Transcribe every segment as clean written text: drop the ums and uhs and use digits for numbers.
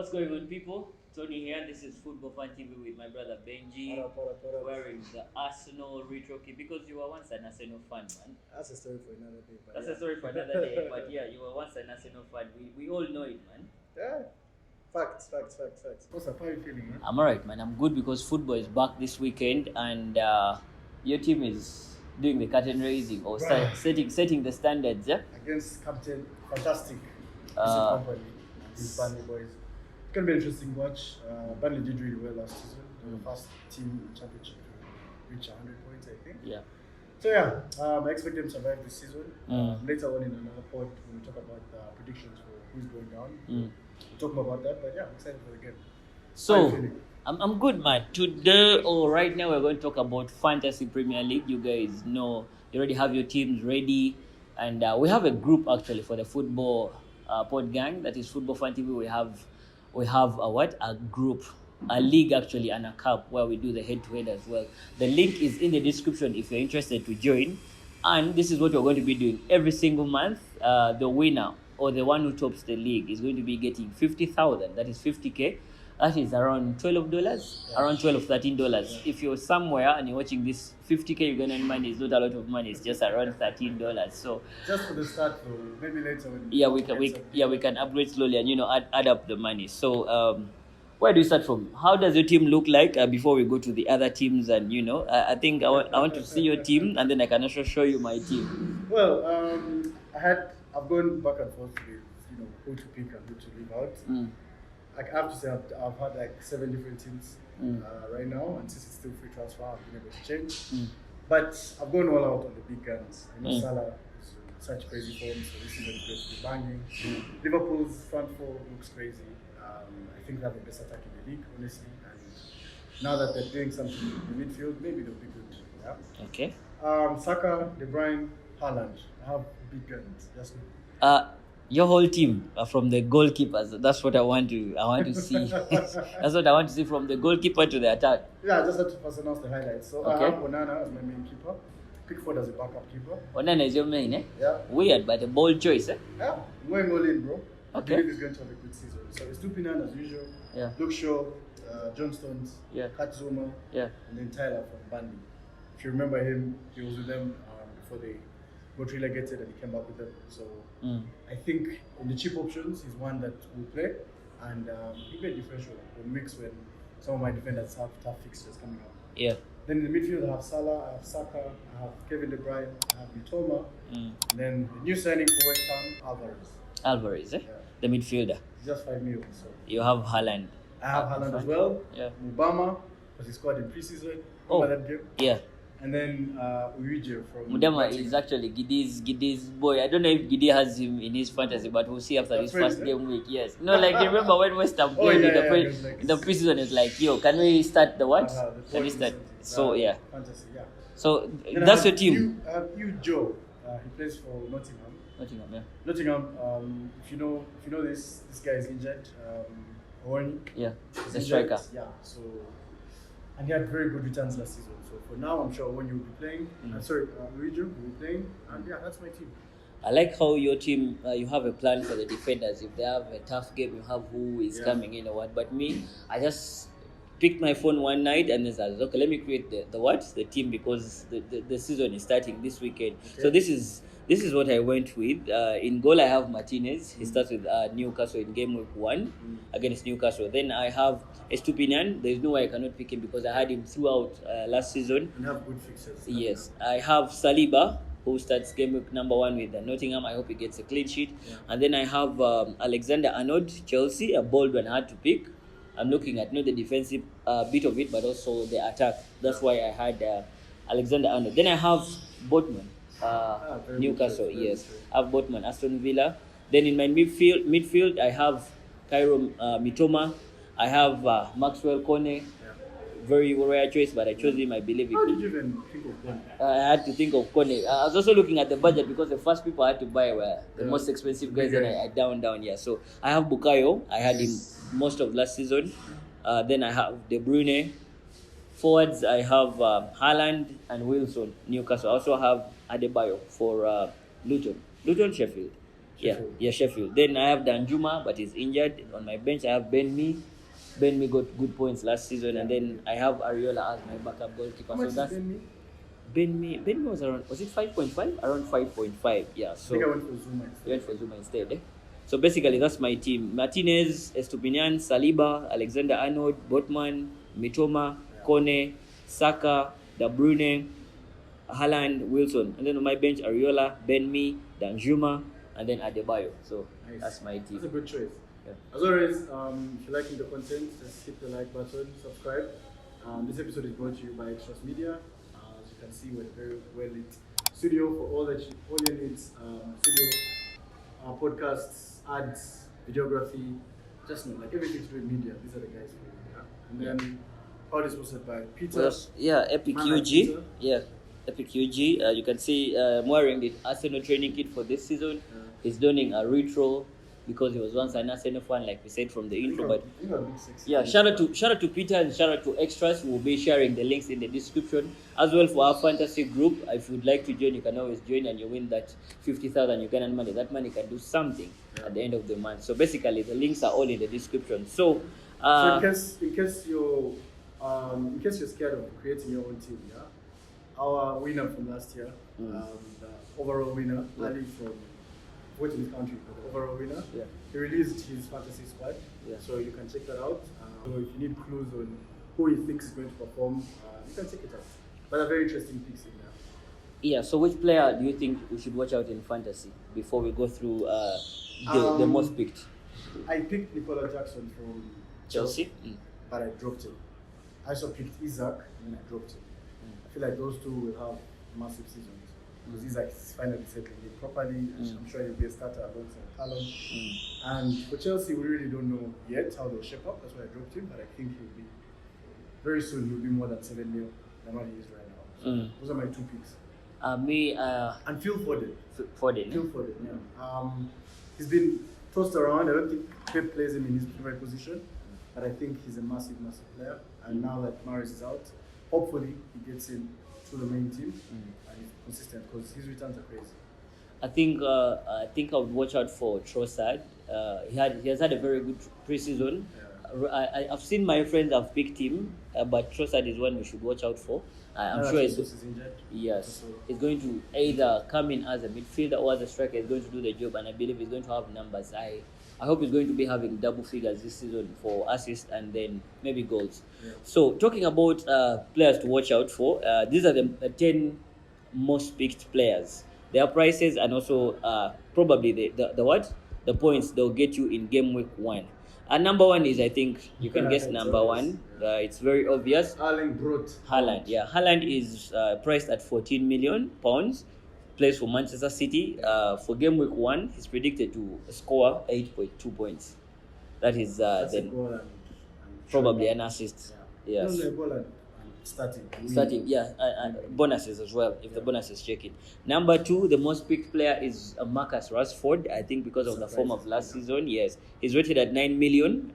What's going on, people? Tony here. This is Football Fan TV with my brother Benji, wearing the Arsenal retro kit because you were once an Arsenal fan, man. That's a story for another day. That's a story for another day. But yeah, you were once an Arsenal fan. We all know it, man. Yeah. Facts. What's up? How are you feeling, man? I'm alright, man. I'm good because football is back this weekend, and your team is doing the curtain raising or setting the standards, yeah. Against Captain Fantastic Company, these Burnley boys. It's gonna be an interesting watch. Burnley did really well last season. They were the first team in the championship to reach 100 points, I think. Yeah. So yeah, I expect them to survive this season. Later on in another pod, when we talk about predictions for who's going down, we'll talk more about that. But yeah, I'm excited for the game. So I'm good, man. Today or right now we're going to talk about Fantasy Premier League. You guys know you already have your teams ready, and we have a group actually for the football pod gang. That is Football Fan TV. We have a group, a league actually, and a cup where we do the head-to-head as well. The link is in the description if you're interested to join. And this is what we're going to be doing every single month. The winner or the one who tops the league is going to be getting 50,000. That is 50k. That is around $12, around $12, $13. If you're somewhere and you're watching this, 50k you're gonna earn money is not a lot of money. It's just around $13. So just for the start, though, maybe later. We can upgrade slowly and add up the money. So where do you start from? How does your team look like before we go to the other teams? And I think I want to see your team, and then I can also show you my team. Well, I've gone back and forth with who to pick and who to leave out. I have to say I've had like 7 different teams right now, and since it's still free transfer, I've been able to change. But I've gone all out on the big guns. I know Salah is in such crazy form, so this season is going to be banging. Liverpool's front four looks crazy. I think they have the best attack in the league, honestly. And now that they're doing something in the midfield, maybe they'll be good. Yeah. Okay. Saka, De Bruyne, Haaland. I have big guns. Just your whole team from the goalkeepers. That's what I want to see. That's what I want to see from the goalkeeper to the attack. Yeah, I just had to first announce the highlights. So I have Onana as my main keeper. Pickford as a backup keeper. Onana is your main, eh? Yeah. Weird, but a bold choice, eh? Yeah, I'm going all in, bro. Okay. I believe he's going to have a good season. So it's Tupinan as usual. Yeah. Luke Shaw, John Stones, Kat Zuma, and then Tyler from Burnley. If you remember him, he was with them before they got relegated and he came back with them. So I think in the cheap options, he's one that will play, and he'll be a differential on weeks when some of my defenders have tough fixtures coming up. Yeah. Then in the midfield, I have Salah, I have Saka, I have Kevin De Bruyne, I have Mitoma, and then the new signing for West Ham, Alvarez, eh? Yeah. The midfielder. Just 5 million. So You have Haaland. I have Haaland as well. Yeah. Mubama, because he scored in preseason. Remember that game? Yeah. And then Uige from Mudama is actually Gide's boy. I don't know if Gide has him in his fantasy, but we'll see after this first game week. Yes. No, like remember when West Ham played in the preseason? It's like, yo, can we start the what? Can we start? So yeah. Fantasy, yeah. So then that's your team. I have Joe. He plays for Nottingham. Yeah. Nottingham. If you know this guy is injured. Owen. Yeah. He's a striker. Yeah. So, and he had very good returns last season. So for now, I'm sure Owen will be playing. Luigi will be playing. And yeah, that's my team. I like how your team, you have a plan for the defenders. If they have a tough game, you have who is coming in or what. But me, I just picked my phone one night and said, okay, let me create the team because the season is starting this weekend. Okay. So this is what I went with. In goal, I have Martinez. He starts with Newcastle in game week 1 against Newcastle. Then I have Estupiñán. There's no way I cannot pick him because I had him throughout last season. And have good fixtures. Yes. I have Saliba, who starts game week number 1 with Nottingham. I hope he gets a clean sheet. Yeah. And then I have Alexander-Arnold, Chelsea, a bold one I had to pick. I'm looking at not the defensive bit of it, but also the attack. That's why I had Alexander-Arnold. Then I have Botman. Newcastle, yes. I have Botman, Aston Villa. Then in my midfield, I have Cairo Mitoma. I have Maxwell Kone. Very rare choice, but I chose him. I believe How did you even think of Kone? I had to think of Kone. I was also looking at the budget because the first people I had to buy were the most expensive guys, and I down. Yeah. So I have Bukayo. I had him most of last season. Then I have De Bruyne. Forwards, I have Haaland and Wilson, Newcastle. I also have Adebayo for Luton Sheffield. Yeah, Sheffield. Then I have Danjuma, but he's injured. On my bench, I have Ben Mee. Ben Mee got good points last season, and then I have Ariola as my backup goalkeeper. How much is Ben Mee? Ben Mee was around, was it 5.5? Around 5.5. Yeah. So I think I went for Zuma instead. you went for Zuma instead. Eh? So basically, that's my team: Martinez, Estupinian, Saliba, Alexander Arnold, Botman, Mitoma, Kone, Saka, De Bruyne, Haaland, Wilson, and then on my bench, Ariola, Ben Mee, Danjuma, and then Adebayo. So Nice. that's my team. That's a good choice. Yeah. As always, if you're liking the content, just hit the like button, subscribe. This episode is brought to you by Extras Media. As you can see, we're a very well lit studio for all your needs. Studio, podcasts, ads, videography, just like everything to do with media. These are the guys for you. Yeah? And then, all is hosted by Peter. Well, Epic Man like UG. Peter. Yeah, Epic UG. You can see I'm wearing the Arsenal training kit for this season. He's donning a retro because he was once an Arsenal fan, like we said from the intro. But yeah, shout out to Peter and shout out to Extras. We'll be sharing the links in the description as well for our fantasy group. If you'd like to join, you can always join, and you win that 50,000 Ugandan money. That money can do something at the end of the month. So basically, the links are all in the description. So in case you're scared of creating your own team, yeah, our winner from last year, the overall winner, Ali from voting his country, but the overall winner, he released his fantasy squad, so you can check that out. So if you need clues on who he thinks is going to perform, you can check it out. But a very interesting picks in there. Yeah, so which player do you think we should watch out in fantasy before we go through the most picked? I picked Nicola Jackson from Chelsea? But I dropped him. I also picked Isaac and then I dropped him. I feel like those two will have massive seasons. Because Isaac is finally settling in properly. I'm sure he'll be a starter alongside Callum. And for Chelsea, we really don't know yet how they'll shape up. That's why I dropped him. But I think he'll be, very soon, he'll be more than 7 mil than what he is right now. So those are my two picks. And Phil Foden. Foden. Phil Foden, yeah. He's been tossed around. I don't think Pep plays him in his favorite position. But I think he's a massive player. And now that Maris is out, hopefully he gets in to the main team and he's consistent because his returns are crazy. I think I would watch out for Trossard. He has had a very good preseason. I've seen my friends have picked him, but Trossard is one we should watch out for. I'm sure he's injured. Yes, he's going to either come in as a midfielder or as a striker. He's going to do the job, and I believe he's going to have numbers. I hope he's going to be having double figures this season for assists and then maybe goals. So talking about players to watch out for, these are the 10 most picked players. Their prices and also probably the points they'll get you in game week 1. And number 1 is, I think you can guess number 1. It's very obvious. Haaland. Yeah, Haaland is priced at 14 million pounds. Plays for Manchester City. For game week 1, he's predicted to score 8.2 points. That is then probably an assist. Yeah. Yes. Starting, yeah, and bonuses as well if the bonuses check it. Number 2, the most picked player is Marcus Rashford. I think because of the form of last season. Yes, he's rated at 9 million.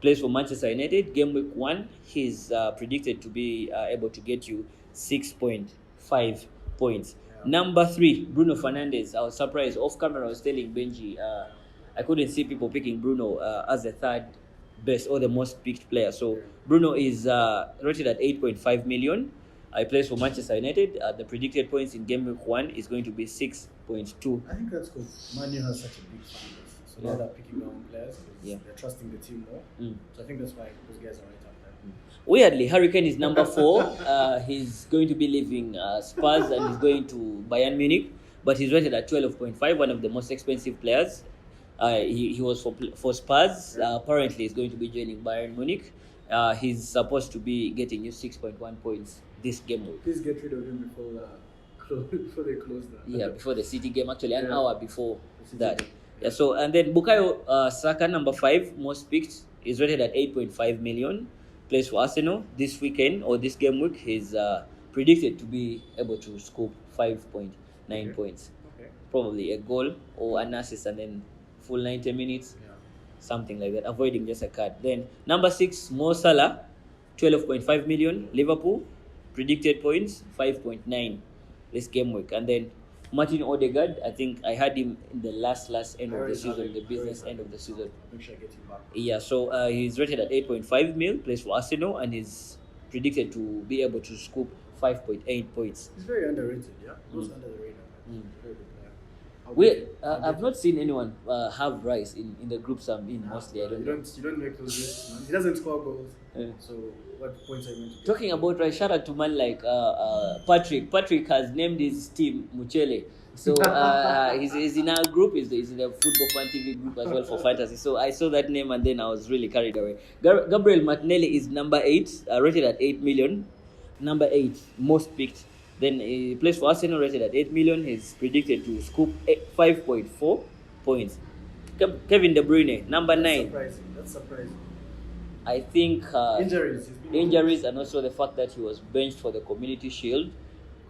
Plays for Manchester United. Game week 1, he's predicted to be able to get you 6.5 points. Number 3, Bruno Fernandes. I was surprised. Off camera, I was telling Benji, I couldn't see people picking Bruno as the third best or the most picked player. So Bruno is rated at 8.5 million. He plays for Manchester United. The predicted points in game week 1 is going to be 6.2. I think that's because Man U has such a big fan base. So now they're picking their own players because they're trusting the team more. So I think that's why those guys are right up there. Weirdly, Harry Kane is number 4. He's going to be leaving Spurs and he's going to Bayern Munich, but he's rated at 12.5, one of the most expensive players. He was for Spurs. Apparently, he's going to be joining Bayern Munich. He's supposed to be getting you 6.1 points this game week. Please get rid of him before they close that. Yeah, before the City game, actually an hour before that. Yeah. So and then Bukayo Saka, number 5, most picked, is rated at 8.5 million. Plays for Arsenal this weekend or this game week. He's predicted to be able to scoop 5.9 points. Probably a goal or an assist and then full 90 minutes, something like that, avoiding just a card. Then number 6, Mo Salah, 12.5 million. Liverpool, predicted points 5.9 this game week. And then Martin Odegaard, I think I had him in the last end of the Very season, solid, the very business solid. end of the season. Make sure I get him back. Yeah, so he's rated at 8.5 mil, plays for Arsenal, and is predicted to be able to scoop 5.8 points. He's very underrated, yeah? Goes under the radar. Very good player. I've not seen anyone have Rice in the groups I'm in mostly. I don't know. You don't make those risks, man. He doesn't score goals. Yeah. So what points are you going to get? Talking about Rice, shout out to man like Patrick. Patrick has named his team Muchele. So he's in our group. He's in the Football Fan TV group as well for fantasy. So I saw that name and then I was really carried away. Gabriel Martinelli is number 8, rated at 8 million. Number 8, most picked. Then he plays for Arsenal, rated at 8 million. He's predicted to scoop 5.4 points. Kevin De Bruyne, number 9. That's surprising. I think Injuries. injuries and also the fact that he was benched for the Community Shield.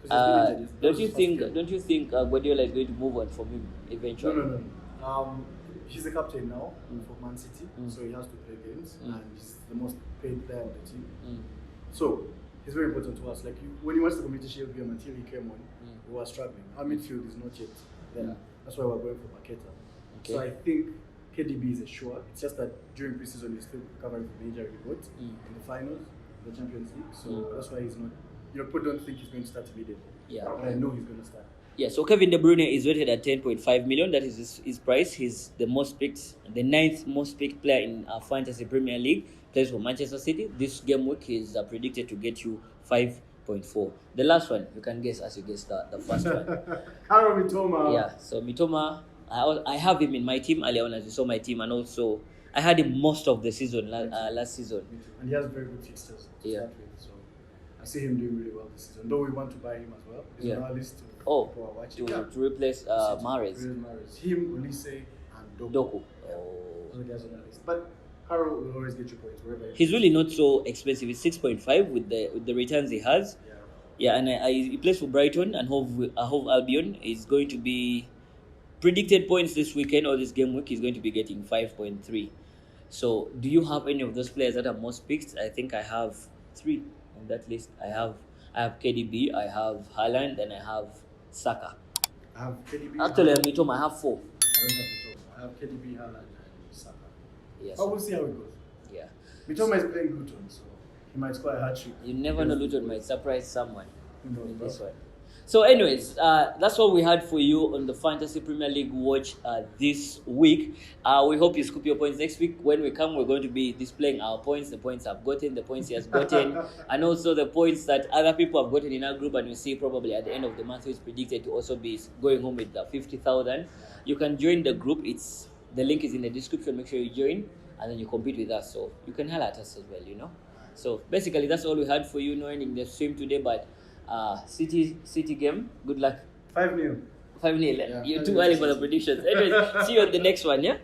Don't you think Guardiola is going to move on from him eventually? No. He's the captain now for Man City, so he has to play games, and he's the most paid player on the team. So he's very important to us. Like when he watched the Community Shield game until he came on, we were struggling. Our midfield is not yet there. That's why we're going for Paqueta. Okay. So I think KDB is a sure. It's just that during preseason he's still recovering from the injury he got in the finals, the Champions League. So that's why he's not. People don't think he's going to start immediately. Yeah. But I know he's going to start. Yeah, so Kevin De Bruyne is rated at 10.5 million. That is his price. He's the most picked, the 9th most picked player in Fantasy Premier League. Plays for Manchester City. This game week is predicted to get you 5.4. The last one, you can guess as you guess the first one. Harold Mitoma. Yeah, so Mitoma, I have him in my team earlier on as you saw my team, and also I had him most of the season last season. And he has very good fixtures to start with. So I see him doing really well this season. Though we want to buy him as well. He's on our list to replace Mahrez. Him, Olise, and Doku. Those are guys on our list. But Harold will always get you points wherever. He's really not so expensive. It's 6.5 with the returns he has. Yeah, and he plays for Brighton and Hove Albion. Is going to be predicted points this weekend or this game week. He's going to be getting 5.3. So, do you have any of those players that are most picked? I think I have 3 on that list. I have KDB, I have Haaland, and I have Saka. I have KDB. Actually, on Mitoma, I have 4. I don't have Mitoma. I have KDB, Haaland, and Saka. Yes. But we'll see how it goes. Yeah. Mitoma is playing Luton, so he might score a hat-trick. You never know, Luton might surprise someone in this one. So anyways, that's all we had for you on the Fantasy Premier League watch this week. We hope you scoop your points next week. When we come, we're going to be displaying our points, the points I've gotten, the points he has gotten, and also the points that other people have gotten in our group. And we see probably at the end of the month, who is predicted to also be going home with 50,000. You can join the group. The link is in the description. Make sure you join, and then you compete with us. So you can holler at us as well, So basically, that's all we had for you. No ending the stream today, but City game. Good luck. 5-0. 5-0. You're too early for the predictions. Anyways, see you on the next one, yeah?